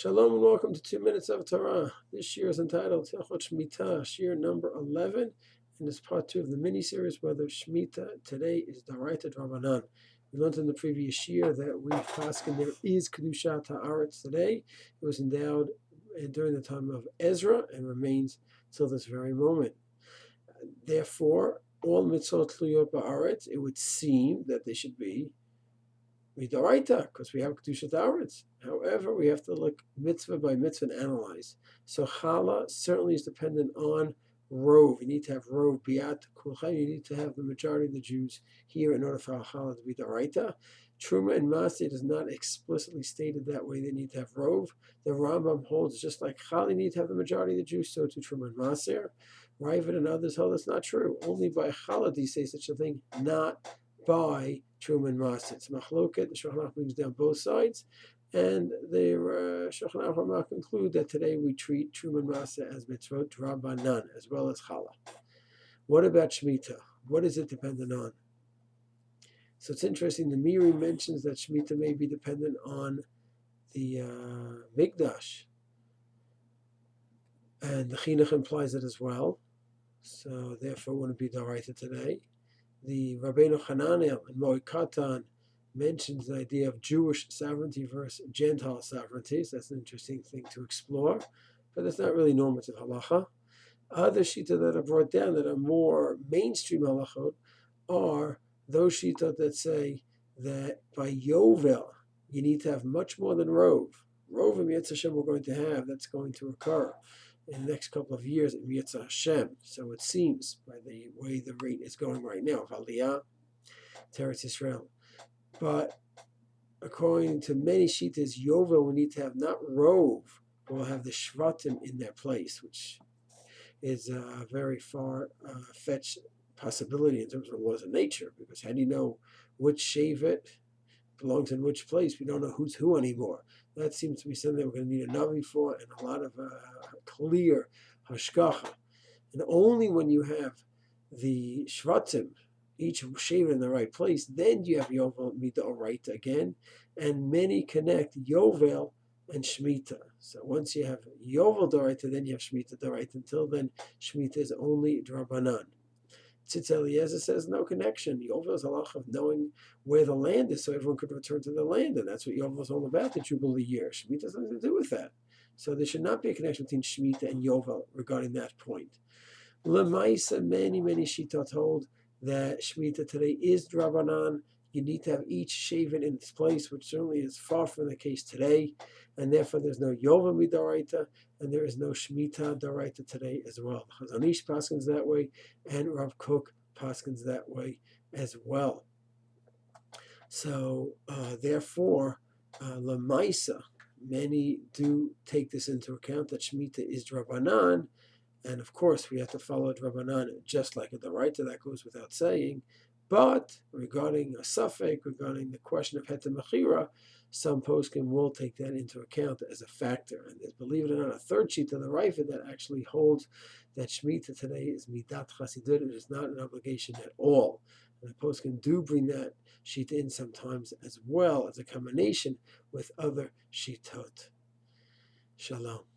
Shalom and welcome to 2 Minutes of Torah. This year is entitled Hilchot Shmitah, Shiur number 11, and it's part 2 of the mini-series, whether Shmitah today is Midoraita Drabanan. We learned in the previous year that we Paskin there is Kedushat Haaretz today. It was endowed during the time of Ezra and remains till this very moment. Therefore, all mitzvot tluyot ba'aretz, it would seem that they should be Midoraita, because we have Kedushat Haaretz. However, we have to look mitzvah by mitzvah and analyze. So challah certainly is dependent on rov. You need to have rov biat kulchan. You need to have the majority of the Jews here in order for challah to be Midoraita. Truma and Maseh is not explicitly stated that way. They need to have rov. The Rambam holds just like challah, you need to have the majority of the Jews, so to Truma and Maseh. Raavad and others hold that's not true. Only by challah do you say such a thing, not by Truma and Maseh. It's machloket. The Shulchan Aruch brings down both sides, and the Shulchan Aruch conclude that today we treat Truma and Maseh as mitzvot Drabanan as well as challah. What about Shmita? What is it dependent on? So it's interesting. The Miri mentions that Shmita may be dependent on the Mikdash, and the Chinuch implies it as well. So therefore, it wouldn't be Daraita today. The Rabainu Chananail in Moaid Katan mentions the idea of Jewish sovereignty versus Gentile sovereignty. So that's an interesting thing to explore, but that's not really normative halacha. Other shita that are brought down that are more mainstream halachot are those shita that say that by Yovel you need to have much more than Rov. Rov and Yetz Hashem we're going to have, that's going to occur in the next couple of years in Yetz Hashem. So it seems, by the way the rate is going right now, of Aliyah to Eretz Yisrael. But according to many shitas, Yovel we need to have not Rov, but we'll have the Shvatim in their place, which is a very far-fetched possibility in terms of laws of nature, because how do you know which Shevet belongs in which place? We don't know who's who anymore. That seems to be something we're going to need a Navi for, and a lot of clear hashgacha. And only when you have the Shvatim, each Shevet in the right place, then you have Yovel Midoraita again, and many connect Yovel and Shmita. So once you have Yovel Doraita, then you have Shmita Doraita. Until then, Shmita is only Drabanan. Zitz Eliezer says no connection. Yovel is a halach of knowing where the land is so everyone could return to the land, and that's what Yovel is all about, the Jubilee year. Shmita has nothing to do with that. So there should not be a connection between Shmita and Yovel regarding that point. Lemaisa, many shitot hold that Shmita today is Drabanan. You need to have each Shevet in its place, which certainly is far from the case today, and therefore there's no Yovel Midoraita, and there is no Shmitah-Rav today as well. Chazon Ish paskins that way, and Rav Kook paskins that way as well. So therefore, Lamaisa, many do take this into account that Shmitah is Drabanan, and of course we have to follow Drabanan just like a Doraita, that goes without saying. But regarding a suffix, regarding the question of Heter Mechira, some poskim will take that into account as a factor. And there's, believe it or not, a third sheet of the Raavad that actually holds that Shmita today is Midat Chasidut. It is not an obligation at all. And the poskim do bring that sheet in sometimes as well as a combination with other sheetot. Shalom.